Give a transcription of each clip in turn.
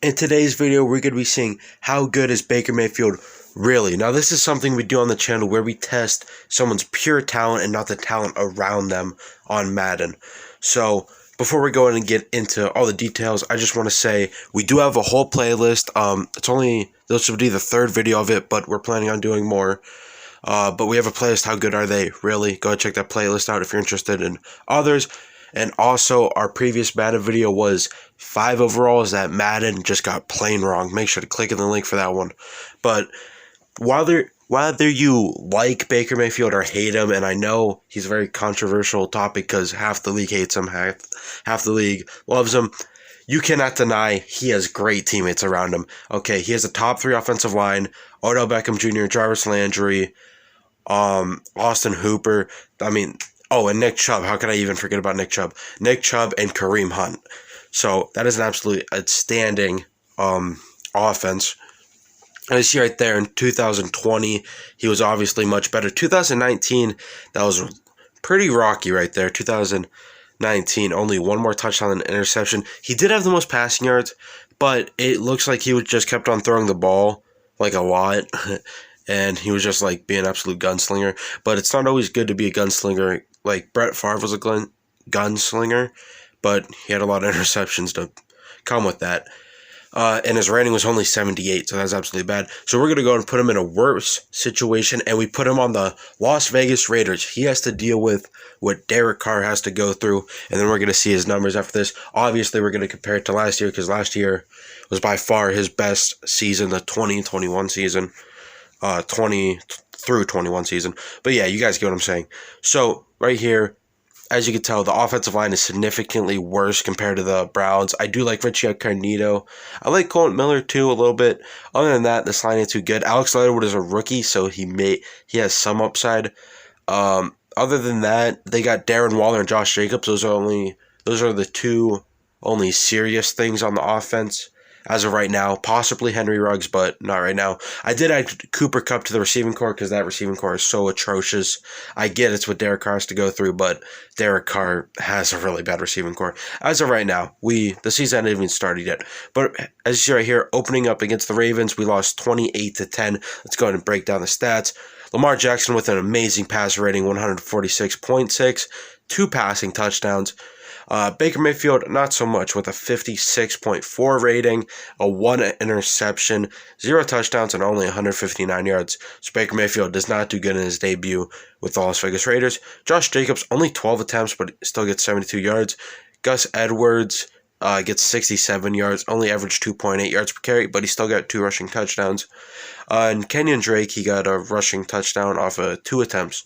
In today's video, we're going to be seeing how good is Baker Mayfield really. Now, this is something we do on the channel where we test someone's pure talent and not the talent around them on Madden. So, before we go in and get into all the details, I just want to say we do have a whole playlist. This will be the third video of it, but we're planning on doing more. But we have a playlist, How Good Are They, Really? Go check that playlist out if you're interested in others. And also, our previous Madden video was 5 overalls that Madden just got plain wrong. Make sure to click in the link for that one. But whether you like Baker Mayfield or hate him, and I know he's a very controversial topic because half the league hates him, half the league loves him, you cannot deny he has great teammates around him. Okay, he has a top 3 offensive line: Odell Beckham Jr., Jarvis Landry, Austin Hooper. And Nick Chubb. How could I even forget about Nick Chubb? Nick Chubb and Kareem Hunt. So that is an absolutely outstanding offense. And you see right there in 2020, he was obviously much better. 2019, that was pretty rocky right there. 2019, only one more touchdown than interception. He did have the most passing yards, but it looks like he just kept on throwing the ball like a lot. And he was just like being an absolute gunslinger. But it's not always good to be a gunslinger. Like Brett Favre was a gunslinger, but he had a lot of interceptions to come with that. And his rating was only 78, so that's absolutely bad. So we're going to go and put him in a worse situation, and we put him on the Las Vegas Raiders. He has to deal with what Derek Carr has to go through, and then we're going to see his numbers after this. Obviously, we're going to compare it to last year, because last year was by far his best season, the 2021 season. 20 through 21 season. But yeah, you guys get what I'm saying. So right here, as you can tell, the offensive line is significantly worse compared to the Browns. I do like Richie Incognito. I like Colton Miller too a little bit. Other than that, this line ain't too good. Alex Leatherwood is a rookie, so he has some upside. Other than that, they got Darren Waller and Josh Jacobs. Those are the two only serious things on the offense as of right now. Possibly Henry Ruggs, but not right now. I did add Cooper Kupp to the receiving corps because that receiving corps is so atrocious. I get it's what Derek Carr has to go through, but Derek Carr has a really bad receiving corps. As of right now, the season hasn't even started yet. But as you see right here, opening up against the Ravens, we lost 28-10. Let's go ahead and break down the stats. Lamar Jackson with an amazing passer rating, 146.6, 2 passing touchdowns. Baker Mayfield, not so much, with a 56.4 rating, a 1 interception, 0 touchdowns, and only 159 yards. So Baker Mayfield does not do good in his debut with the Las Vegas Raiders. Josh Jacobs, only 12 attempts, but still gets 72 yards. Gus Edwards gets 67 yards, only averaged 2.8 yards per carry, but he still got 2 rushing touchdowns. And Kenyon Drake, he got a rushing touchdown off of 2 attempts.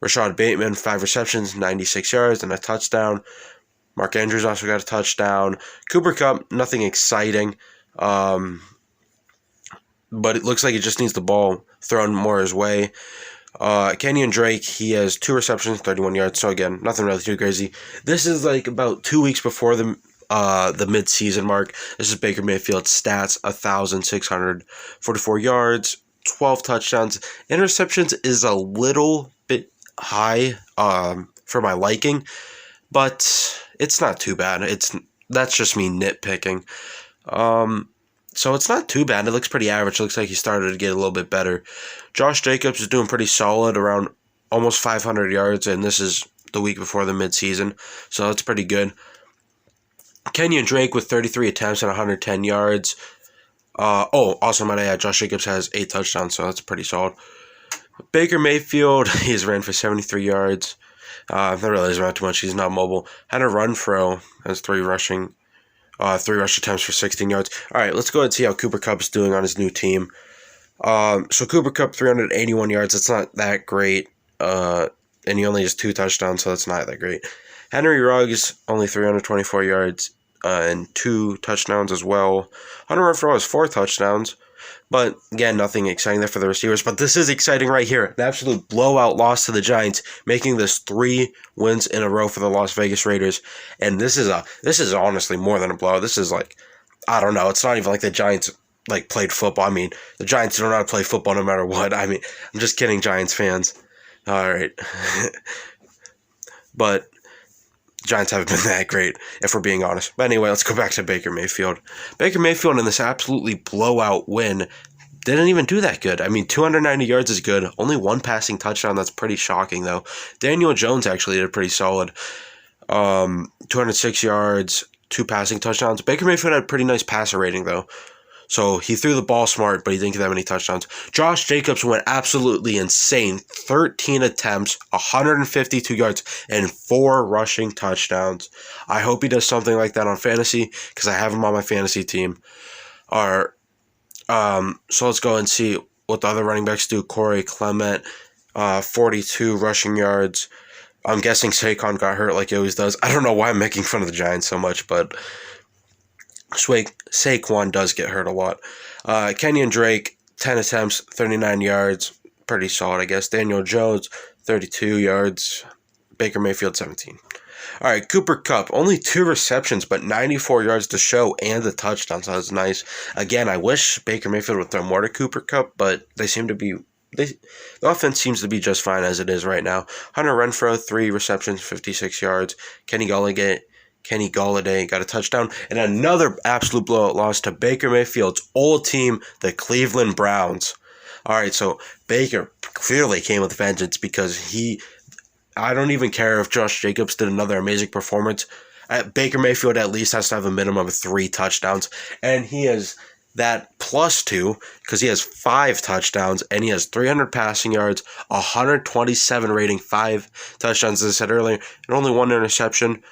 Rashad Bateman, 5 receptions, 96 yards, and a touchdown. Mark Andrews also got a touchdown. Cooper Kupp, nothing exciting. But it looks like he just needs the ball thrown more his way. Kenyon Drake, he has 2 receptions, 31 yards. So again, nothing really too crazy. This is like about 2 weeks before the mid-season mark. This is Baker Mayfield's stats: 1,644 yards, 12 touchdowns. Interceptions is a little bit high for my liking, but it's not too bad. That's just me nitpicking. So it's not too bad. It looks pretty average. It looks like he started to get a little bit better. Josh Jacobs is doing pretty solid, around almost 500 yards, and this is the week before the midseason, so that's pretty good. Kenyon Drake with 33 attempts and 110 yards. Also might I add, Josh Jacobs has 8 touchdowns, so that's pretty solid. Baker Mayfield, he's ran for 73 yards. That really doesn't matter too much. He's not mobile. Had a run throw. Has 3 rush attempts for 16 yards. All right, let's go ahead and see how Cooper Kupp is doing on his new team. So Cooper Kupp, 381 yards. That's not that great. And he only has 2 touchdowns, so that's not that great. Henry Ruggs, only 324 yards and 2 touchdowns as well. Hunter Renfrow has 4 touchdowns. But, again, nothing exciting there for the receivers. But this is exciting right here. An absolute blowout loss to the Giants, making this 3 wins in a row for the Las Vegas Raiders. And this is honestly more than a blowout. This is like, I don't know. It's not even like the Giants played football. I mean, the Giants don't know how to play football no matter what. I mean, I'm just kidding, Giants fans. All right. But Giants haven't been that great, if we're being honest. But anyway, let's go back to Baker Mayfield. Baker Mayfield in this absolutely blowout win didn't even do that good. I mean, 290 yards is good. Only one passing touchdown. That's pretty shocking, though. Daniel Jones actually did pretty solid. 206 yards, 2 passing touchdowns. Baker Mayfield had a pretty nice passer rating, though. So he threw the ball smart, but he didn't get that many touchdowns. Josh Jacobs went absolutely insane. 13 attempts, 152 yards, and 4 rushing touchdowns. I hope he does something like that on fantasy because I have him on my fantasy team. So let's go and see what the other running backs do. Corey Clement, 42 rushing yards. I'm guessing Saquon got hurt like he always does. I don't know why I'm making fun of the Giants so much, but Saquon does get hurt a lot. Kenyon Drake, 10 attempts, 39 yards. Pretty solid, I guess. Daniel Jones, 32 yards. Baker Mayfield, 17. All right, Cooper Kupp, only 2 receptions, but 94 yards to show and a touchdown, so that's nice. Again, I wish Baker Mayfield would throw more to Cooper Kupp, but the offense seems to be just fine as it is right now. Hunter Renfrow, 3 receptions, 56 yards. Kenny Golladay got a touchdown, and another absolute blowout loss to Baker Mayfield's old team, the Cleveland Browns. All right, so Baker clearly came with vengeance because I don't even care if Josh Jacobs did another amazing performance. Baker Mayfield at least has to have a minimum of 3 touchdowns, and he has that plus 2 because he has 5 touchdowns, and he has 300 passing yards, 127 rating, 5 touchdowns, as I said earlier, and only 1 interception.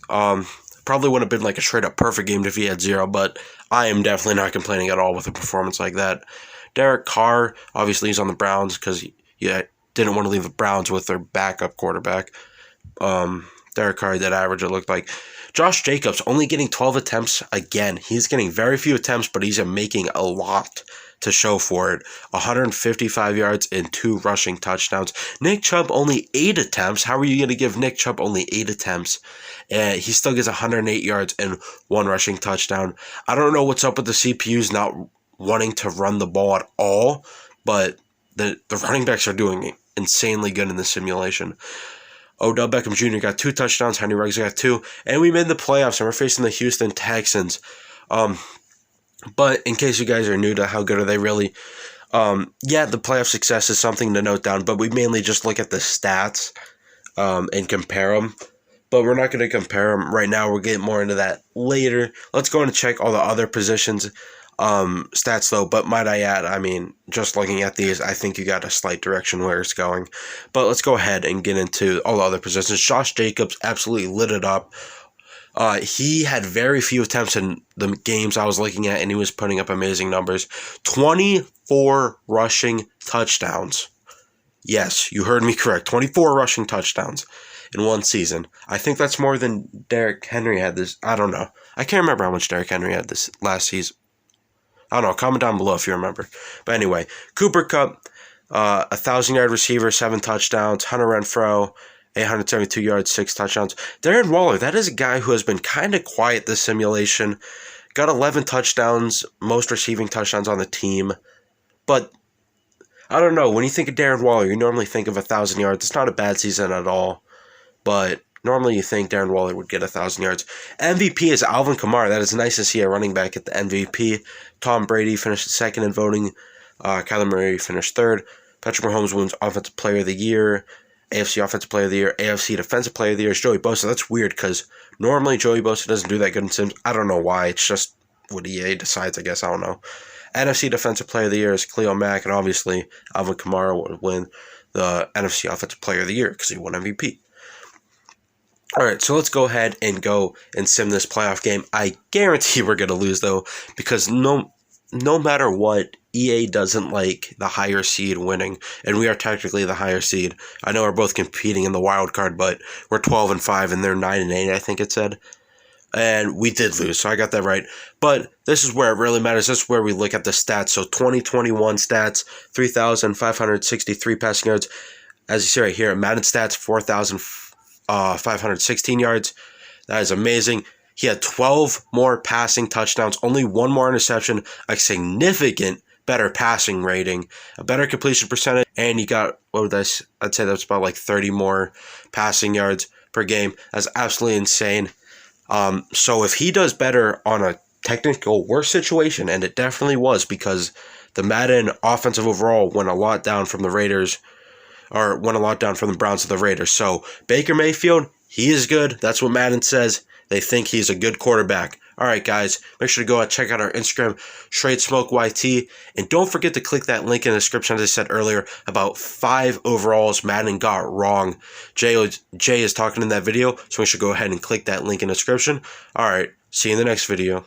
Probably would have been like a straight up perfect game if he had 0, but I am definitely not complaining at all with a performance like that. Derek Carr, obviously he's on the Browns because he didn't want to leave the Browns with their backup quarterback. Derek Carr did average, it looked like. Josh Jacobs only getting 12 attempts again. He's getting very few attempts, but he's making a lot to show for it. 155 yards and 2 rushing touchdowns. Nick Chubb only 8 attempts. How are you going to give Nick Chubb only 8 attempts? And he still gets 108 yards and 1 rushing touchdown. I don't know what's up with the CPUs not wanting to run the ball at all, but the running backs are doing insanely good in the simulation. Odell Beckham Jr. got 2 touchdowns. Henry Ruggs got 2. And we made the playoffs, and we're facing the Houston Texans. But in case you guys are new to how good are they really, the playoff success is something to note down, but we mainly just look at the stats and compare them. But we're not going to compare them right now. We'll get more into that later. Let's go and check all the other positions stats, though. But might I add, I mean, just looking at these, I think you got a slight direction where it's going. But let's go ahead and get into all the other positions. Josh Jacobs absolutely lit it up. He had very few attempts in the games I was looking at, and he was putting up amazing numbers. 24 rushing touchdowns. Yes, you heard me correct. 24 rushing touchdowns in one season. I think that's more than Derrick Henry had this. I don't know. I can't remember how much Derrick Henry had this last season. I don't know. Comment down below if you remember. But anyway, Cooper Kupp, 1,000-yard receiver, 7 touchdowns. Hunter Renfrow, 872 yards, 6 touchdowns. Darren Waller, that is a guy who has been kind of quiet this simulation. Got 11 touchdowns, most receiving touchdowns on the team. But I don't know. When you think of Darren Waller, you normally think of 1,000 yards. It's not a bad season at all. But normally you think Darren Waller would get 1,000 yards. MVP is Alvin Kamara. That is nice to see a running back at the MVP. Tom Brady finished second in voting. Kyler Murray finished third. Patrick Mahomes wins Offensive Player of the Year. AFC Offensive Player of the Year. AFC Defensive Player of the Year is Joey Bosa. That's weird because normally Joey Bosa doesn't do that good in Sims. I don't know why. It's just what EA decides, I guess. I don't know. NFC Defensive Player of the Year is Khalil Mack, and obviously Alvin Kamara would win the NFC Offensive Player of the Year because he won MVP. All right, so let's go ahead and go and sim this playoff game. I guarantee we're going to lose, though, because no matter what, EA doesn't like the higher seed winning, and we are technically the higher seed. I know we're both competing in the wild card, but we're 12-5, and they're 9-8, I think it said. And we did lose, so I got that right. But this is where it really matters. This is where we look at the stats. So 2021 stats, 3,563 passing yards. As you see right here, Madden stats, 4,516 yards. That is amazing. He had 12 more passing touchdowns, only 1 more interception, a significant better passing rating, a better completion percentage, and he got, I'd say that's about like 30 more passing yards. per game. That's absolutely insane. So if he does better on a technical worse situation, and it definitely was because the Madden offensive overall went a lot down from the Raiders, or went a lot down from the Browns to the Raiders. So Baker Mayfield, he is good. That's what Madden says. They think he's a good quarterback. All right, guys, make sure to go and check out our Instagram, Straight Smoke YT, and don't forget to click that link in the description, as I said earlier, about 5 overalls Madden got wrong. Jay is talking in that video, so we should go ahead and click that link in the description. All right, see you in the next video.